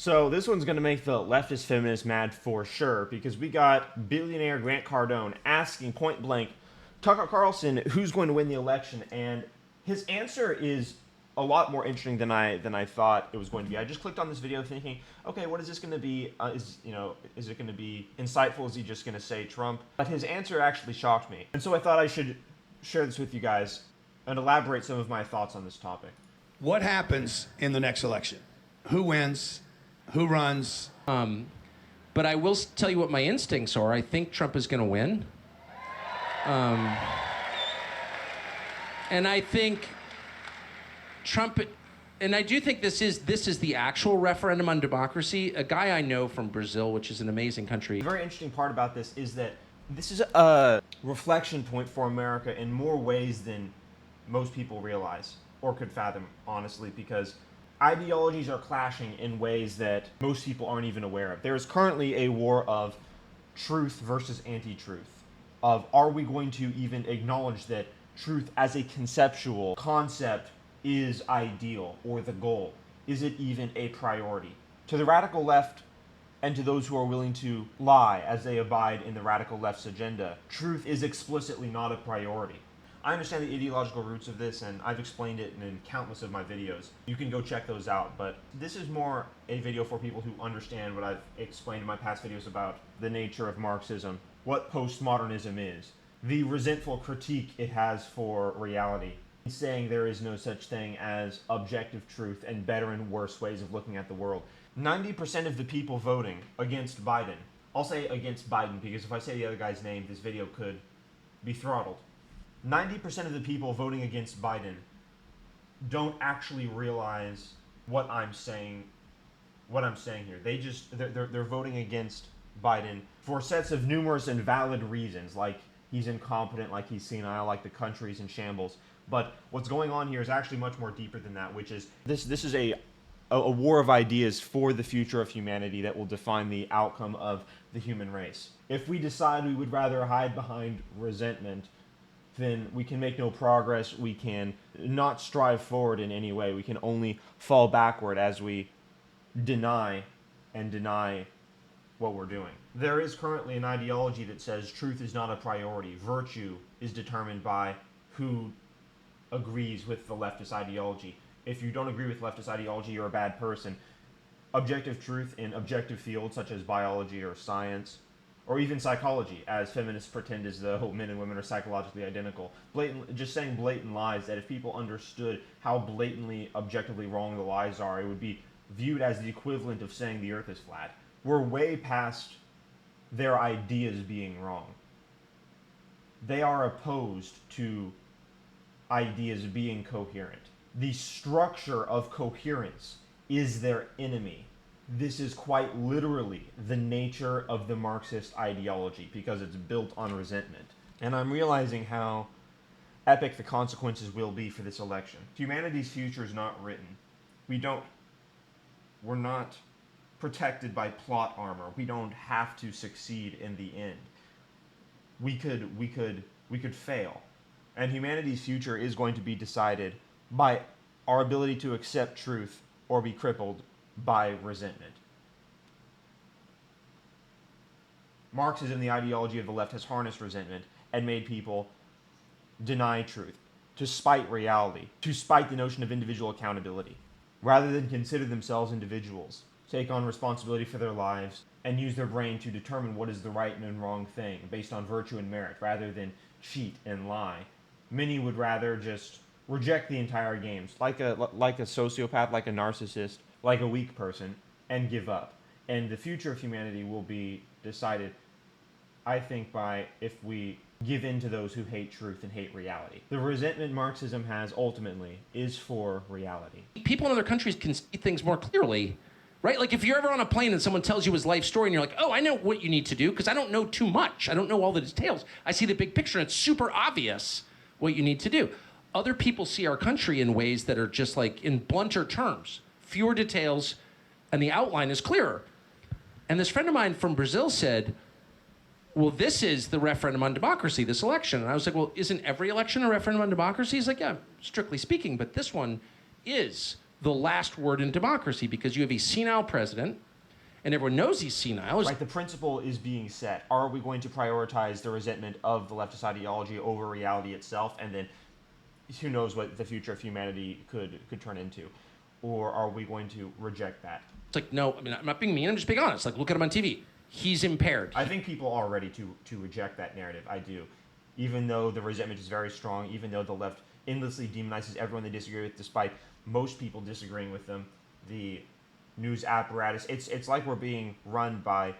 So this one's going to make the leftist feminists mad for sure, because we got billionaire Grant Cardone asking point blank Tucker Carlson who's going to win the election, and his answer is a lot more interesting than I thought it was going to be. I just clicked on this video thinking, okay, what is this going to be? Is it going to be insightful? Is he just going to say Trump? But his answer actually shocked me, and so I thought I should share this with you guys and elaborate some of my thoughts on this topic. What happens in the next election? Who wins? Who runs? But I will tell you what my instincts are. I think Trump is going to win. And I think Trump, and I do think this is the actual referendum on democracy. A guy I know from Brazil, which is an amazing country. The very interesting part about this is that this is a reflection point for America in more ways than most people realize or could fathom, honestly, because ideologies are clashing in ways that most people aren't even aware of. There is currently a war of truth versus anti-truth, of are we going to even acknowledge that truth as a conceptual concept is ideal or the goal? Is it even a priority? To the radical left and to those who are willing to lie as they abide in the radical left's agenda, truth is explicitly not a priority. I understand the ideological roots of this, and I've explained it in countless of my videos. You can go check those out, but this is more a video for people who understand what I've explained in my past videos about the nature of Marxism, what postmodernism is, the resentful critique it has for reality, saying there is no such thing as objective truth and better and worse ways of looking at the world. 90% of the people voting against Biden, I'll say against Biden because if I say the other guy's name, this video could be throttled. 90% of the people voting against Biden don't actually realize what I'm saying here. They're voting against Biden for sets of numerous and valid reasons, like he's incompetent, like he's senile, like the country's in shambles. But what's going on here is actually much more deeper than that, which is this is a war of ideas for the future of humanity that will define the outcome of the human race. If we decide we would rather hide behind resentment, then we can make no progress. We can not strive forward in any way. We can only fall backward as we deny what we're doing. There is currently an ideology that says truth is not a priority. Virtue is determined by who agrees with the leftist ideology. If you don't agree with leftist ideology, you're a bad person. Objective truth in objective fields such as biology or science, or even psychology, as feminists pretend as though men and women are psychologically identical. Just saying blatant lies, that if people understood how blatantly, objectively wrong the lies are, it would be viewed as the equivalent of saying the earth is flat. We're way past their ideas being wrong. They are opposed to ideas being coherent. The structure of coherence is their enemy. This is quite literally the nature of the Marxist ideology because it's built on resentment. And I'm realizing how epic the consequences will be for this election. Humanity's future is not written. We're not protected by plot armor. We don't have to succeed in the end. We could fail. And humanity's future is going to be decided by our ability to accept truth or be crippled by resentment. Marxism, the ideology of the left, has harnessed resentment and made people deny truth, to spite reality, to spite the notion of individual accountability, rather than consider themselves individuals, take on responsibility for their lives, and use their brain to determine what is the right and wrong thing based on virtue and merit, rather than cheat and lie. Many would rather just reject the entire games, like a sociopath, like a narcissist, like a weak person, and give up. And the future of humanity will be decided, I think, by if we give in to those who hate truth and hate reality. The resentment Marxism has ultimately is for reality. People in other countries can see things more clearly, right? Like if you're ever on a plane and someone tells you his life story and you're like, oh, I know what you need to do because I don't know too much. I don't know all the details. I see the big picture and it's super obvious what you need to do. Other people see our country in ways that are just like in blunter terms, fewer details, and the outline is clearer. And this friend of mine from Brazil said, well, this is the referendum on democracy, this election. And I was like, well, isn't every election a referendum on democracy? He's like, yeah, strictly speaking, but this one is the last word in democracy because you have a senile president, and everyone knows he's senile. Right, the principle is being set. Are we going to prioritize the resentment of the leftist ideology over reality itself, and then who knows what the future of humanity could turn into? Or are we going to reject that? It's like, no, I mean, I'm not being mean, I'm just being honest. Like, look at him on TV. He's impaired. I think people are ready to reject that narrative. I do. Even though the resentment is very strong, even though the left endlessly demonizes everyone they disagree with, despite most people disagreeing with them, the news apparatus, it's like we're being run by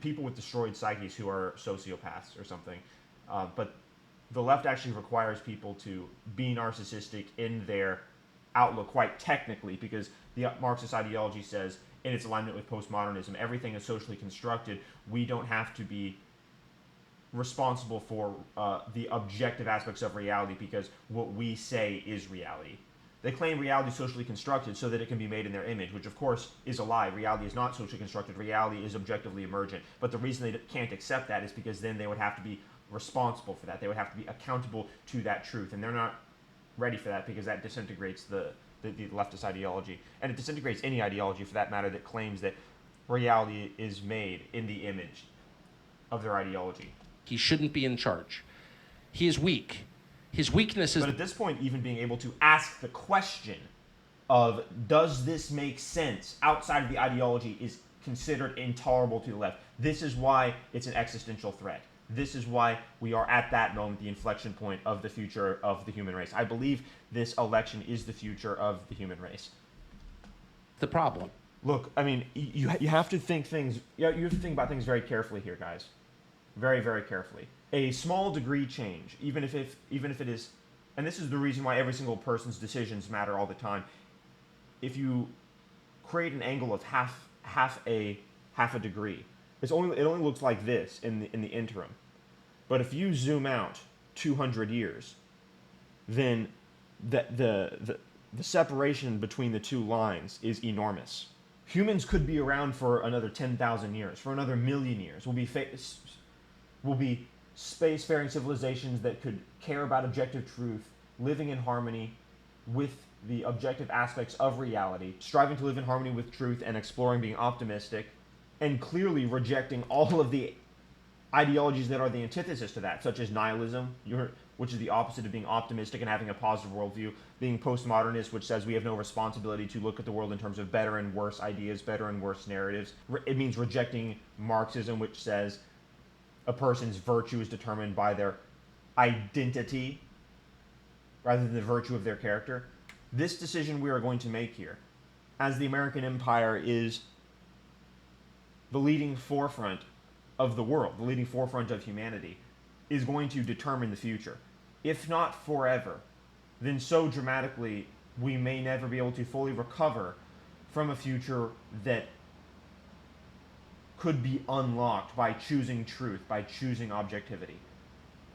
people with destroyed psyches who are sociopaths or something. But the left actually requires people to be narcissistic in their outlook quite technically, because the Marxist ideology says, in its alignment with postmodernism, everything is socially constructed. We don't have to be responsible for the objective aspects of reality because what we say is reality. They claim reality is socially constructed so that it can be made in their image, which of course is a lie. Reality is not socially constructed. Reality is objectively emergent. But the reason they can't accept that is because then they would have to be responsible for that. They would have to be accountable to that truth. And they're not ready for that because that disintegrates the leftist ideology. And it disintegrates any ideology, for that matter, that claims that reality is made in the image of their ideology. He shouldn't be in charge. He is weak. His weakness is... But at this point, even being able to ask the question of, does this make sense outside of the ideology, is considered intolerable to the left. This is why it's an existential threat. This is why we are at that moment, the inflection point of the future of the human race. I believe this election is the future of the human race. the problem. Look, I mean, you have to think things. You have to think about things very carefully here, guys. Very, very carefully. A small degree change, even if it is, and this is the reason why every single person's decisions matter all the time. If you create an angle of half a degree, it only looks like this in the interim. But if you zoom out 200 years, then the separation between the two lines is enormous. Humans could be around for another 10,000 years, for another million years. We'll be spacefaring civilizations that could care about objective truth, living in harmony with the objective aspects of reality, striving to live in harmony with truth and exploring, being optimistic, and clearly rejecting all of the ideologies that are the antithesis to that, such as nihilism, which is the opposite of being optimistic and having a positive worldview, being postmodernist, which says we have no responsibility to look at the world in terms of better and worse ideas, better and worse narratives. It means rejecting Marxism, which says a person's virtue is determined by their identity rather than the virtue of their character. This decision we are going to make here, as the American empire is the leading forefront of the world, the leading forefront of humanity, is going to determine the future. If not forever, then so dramatically we may never be able to fully recover from a future that could be unlocked by choosing truth, by choosing objectivity.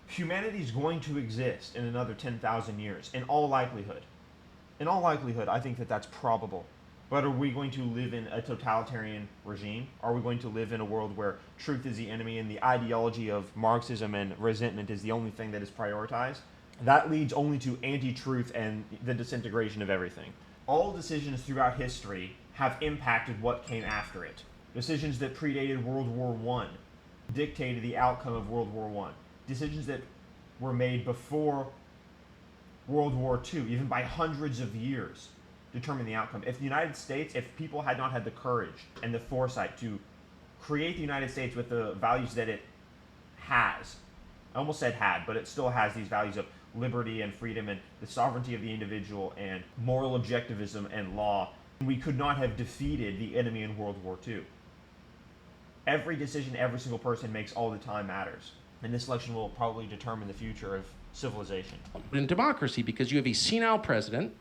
Humanity is going to exist in another 10,000 years, in all likelihood. In all likelihood, I think that that's probable. But are we going to live in a totalitarian regime? Are we going to live in a world where truth is the enemy and the ideology of Marxism and resentment is the only thing that is prioritized? That leads only to anti-truth and the disintegration of everything. All decisions throughout history have impacted what came after it. Decisions that predated World War I dictated the outcome of World War I. Decisions that were made before World War II, even by hundreds of years, determine the outcome. If the United States, if people had not had the courage and the foresight to create the United States with the values that it has, I almost said had, but it still has these values of liberty and freedom and the sovereignty of the individual and moral objectivism and law, we could not have defeated the enemy in World War II. Every decision every single person makes all the time matters. And this election will probably determine the future of civilization. In democracy, because you have a senile president,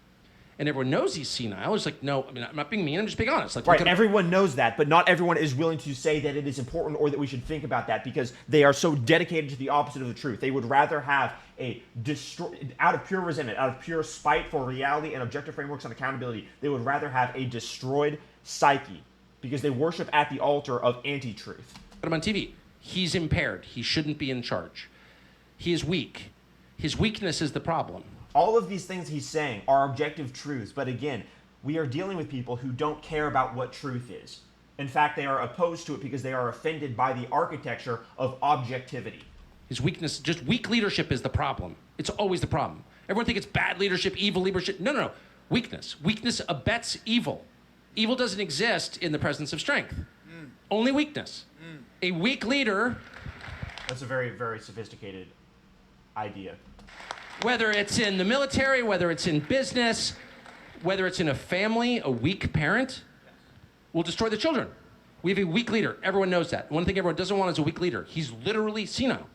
and everyone knows he's senile. It's like, no, I mean, I'm not being mean, I'm just being honest. Like, right, everyone knows that, but not everyone is willing to say that it is important or that we should think about that because they are so dedicated to the opposite of the truth. They would rather have out of pure resentment, out of pure spite for reality and objective frameworks and accountability, they would rather have a destroyed psyche because they worship at the altar of anti-truth. Put him on TV. He's impaired. He shouldn't be in charge. He is weak. His weakness is the problem. All of these things he's saying are objective truths, but again, we are dealing with people who don't care about what truth is. In fact, they are opposed to it because they are offended by the architecture of objectivity. His weakness, just weak leadership is the problem. It's always the problem. Everyone thinks it's bad leadership, evil leadership. No, no, no. Weakness. Weakness abets evil. Evil doesn't exist in the presence of strength. Only weakness. A weak leader... That's a very, very sophisticated idea. Whether it's in the military, whether it's in business, whether it's in a family, a weak parent will destroy the children. We have a weak leader. Everyone knows that. One thing everyone doesn't want is a weak leader. He's literally senile.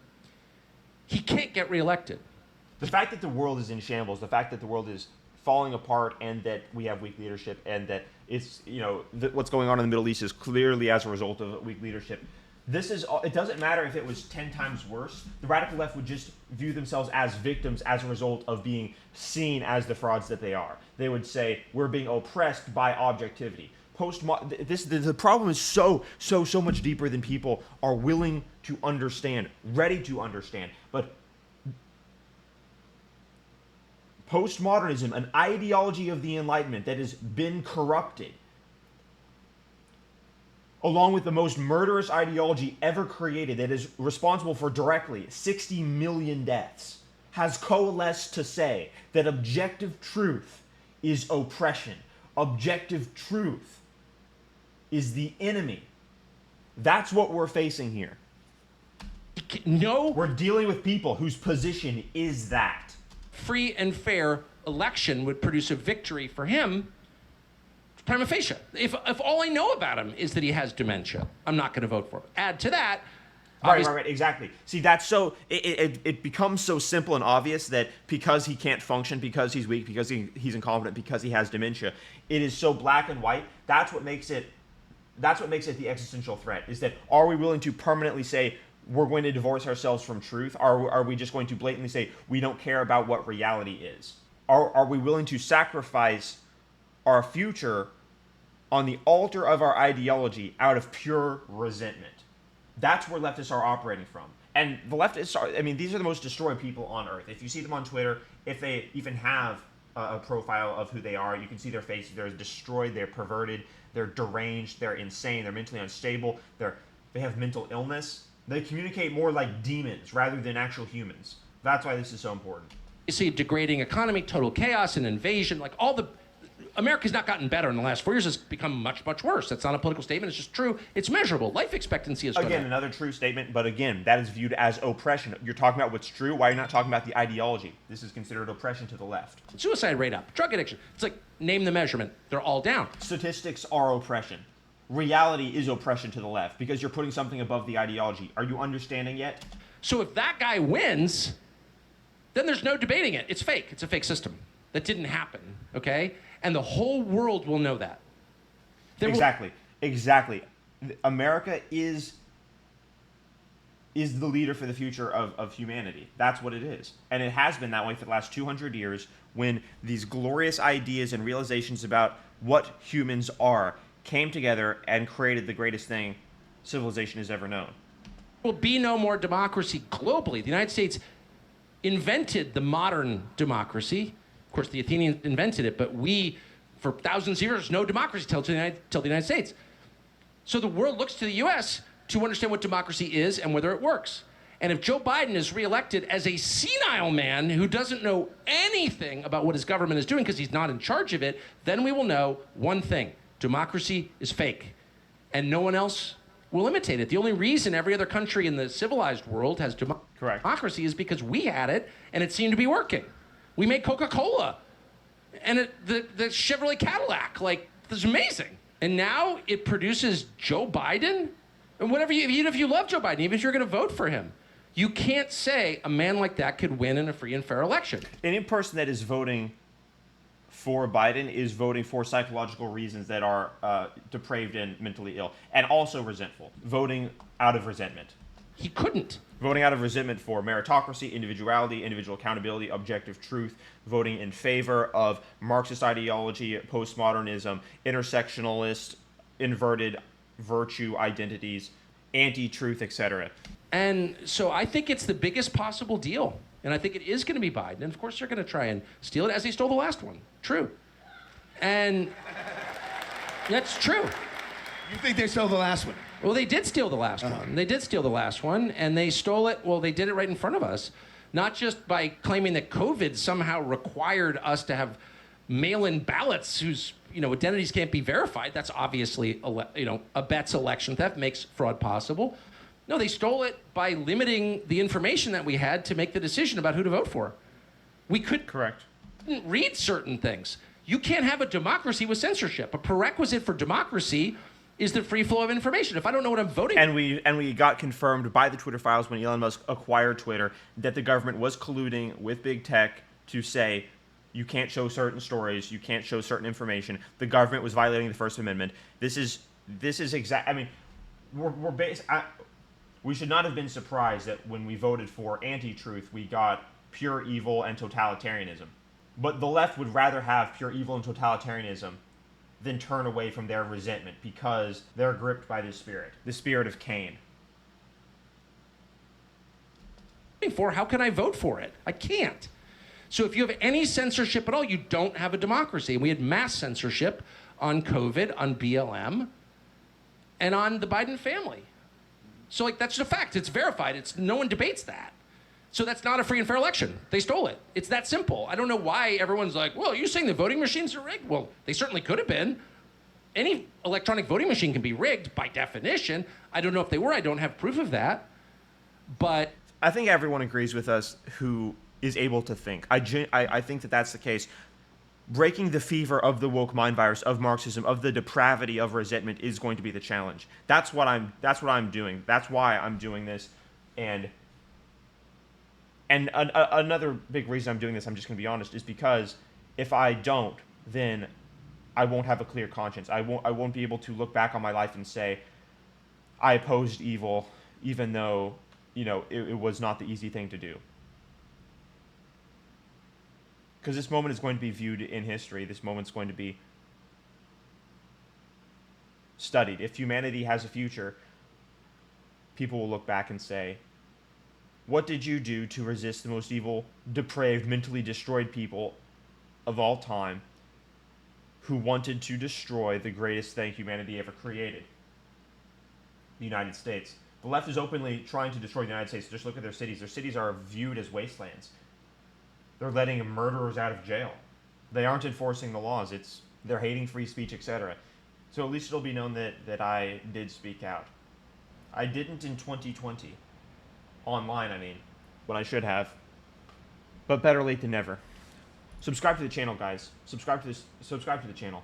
He can't get reelected. The fact that the world is in shambles, the fact that the world is falling apart and that we have weak leadership and that it's, what's going on in the Middle East is clearly as a result of weak leadership. It doesn't matter if it was 10 times worse. The radical left would just view themselves as victims as a result of being seen as the frauds that they are. They would say, we're being oppressed by objectivity. The problem is so much deeper than people are willing to understand, ready to understand. But postmodernism, an ideology of the Enlightenment that has been corrupted, along with the most murderous ideology ever created that is responsible for directly 60 million deaths, has coalesced to say that objective truth is oppression. Objective truth is the enemy. That's what we're facing here. No. We're dealing with people whose position is that. Free and fair election would produce a victory for him prima facie. If all I know about him is that he has dementia, I'm not going to vote for him. Add to that... Right, exactly. See, that's so... It becomes so simple and obvious that because he can't function, because he's weak, because he's incompetent, because he has dementia, it is so black and white. That's what makes it the existential threat, is that are we willing to permanently say we're going to divorce ourselves from truth? Are we just going to blatantly say we don't care about what reality is? Are we willing to sacrifice our future on the altar of our ideology out of pure resentment? That's where leftists are operating from. And the leftists are, these are the most destroyed people on earth. If you see them on Twitter, if they even have a profile of who they are, you can see their faces. They're destroyed, they're perverted, they're deranged, they're insane, they're mentally unstable, they have mental illness. They communicate more like demons rather than actual humans. That's why this is so important. You see a degrading economy, total chaos, an invasion, like all the... America's not gotten better in the last 4 years. It's become much, much worse. That's not a political statement. It's just true. It's measurable. Life expectancy is Again, another true statement, but again, that is viewed as oppression. You're talking about what's true. Why are you not talking about the ideology? This is considered oppression to the left. Suicide rate up. Drug addiction. It's like, name the measurement. They're all down. Statistics are oppression. Reality is oppression to the left because you're putting something above the ideology. Are you understanding yet? So if that guy wins, then there's no debating it. It's fake. It's a fake system. That didn't happen, okay? And the whole world will know that. Exactly. America is the leader for the future of humanity. That's what it is. And it has been that way for the last 200 years when these glorious ideas and realizations about what humans are came together and created the greatest thing civilization has ever known. There will be no more democracy globally. The United States invented the modern democracy. Of course, the Athenians invented it, but we, for thousands of years, no democracy till the United States. So the world looks to the U.S. to understand what democracy is and whether it works. And if Joe Biden is reelected as a senile man who doesn't know anything about what his government is doing because he's not in charge of it, then we will know one thing. Democracy is fake. And no one else will imitate it. The only reason every other country in the civilized world has democracy is because we had it and it seemed to be working. We made Coca-Cola and the Chevrolet Cadillac. Like, this is amazing. And now it produces Joe Biden? And even if you love Joe Biden, even if you're going to vote for him, you can't say a man like that could win in a free and fair election. Any person that is voting for Biden is voting for psychological reasons that are depraved and mentally ill, and also resentful. Voting out of resentment. He couldn't. Voting out of resentment for meritocracy, individuality, individual accountability, objective truth, voting in favor of Marxist ideology, postmodernism, intersectionalist, inverted virtue identities, anti-truth, etc. And so I think it's the biggest possible deal And I think it is going to be Biden. And of course, they're going to try and steal it as they stole the last one. True. And that's true. You think they stole the last one? Well, they did steal the last one. They did steal the last one, and they stole it. Well, they did it right in front of us, not just by claiming that COVID somehow required us to have mail-in ballots whose identities can't be verified. That's obviously abets election theft, makes fraud possible. No, they stole it by limiting the information that we had to make the decision about who to vote for. We couldn't read certain things. You can't have a democracy with censorship. A prerequisite for democracy is the free flow of information. If I don't know what I'm voting for. And we got confirmed by the Twitter files when Elon Musk acquired Twitter that the government was colluding with big tech to say you can't show certain stories, you can't show certain information. The government was violating the First Amendment. This is exact. I mean, we should not have been surprised that when we voted for anti-truth, we got pure evil and totalitarianism. But the left would rather have pure evil and totalitarianism than turn away from their resentment because they're gripped by this spirit, the spirit of Cain. How can I vote for it? I can't. So if you have any censorship at all, you don't have a democracy. And we had mass censorship on COVID, on BLM, and on the Biden family. So that's just a fact. It's verified. No one debates that. So that's not a free and fair election. They stole it. It's that simple. I don't know why everyone's like, well, you're saying the voting machines are rigged? Well, they certainly could have been. Any electronic voting machine can be rigged by definition. I don't know if they were. I don't have proof of that. But I think everyone agrees with us who is able to think. I think that that's the case. Breaking the fever of the woke mind virus, of Marxism, of the depravity of resentment is going to be the challenge. That's what I'm doing. That's why I'm doing this. And another big reason I'm doing this, I'm just going to be honest, is because if I don't, then I won't have a clear conscience. I won't be able to look back on my life and say I opposed evil, even though it was not the easy thing to do. Because this moment is going to be viewed in history. This moment's going to be studied. If humanity has a future, people will look back and say, what did you do to resist the most evil, depraved, mentally destroyed people of all time who wanted to destroy the greatest thing humanity ever created? The United States. The left is openly trying to destroy the United States. Just look at their cities. Their cities are viewed as wastelands. They're letting murderers out of jail. They aren't enforcing the laws. They're hating free speech, etc. So at least it'll be known that I did speak out. I didn't in 2020. Online, I mean. When I should have. But better late than never. Subscribe to the channel, guys. Subscribe to the channel.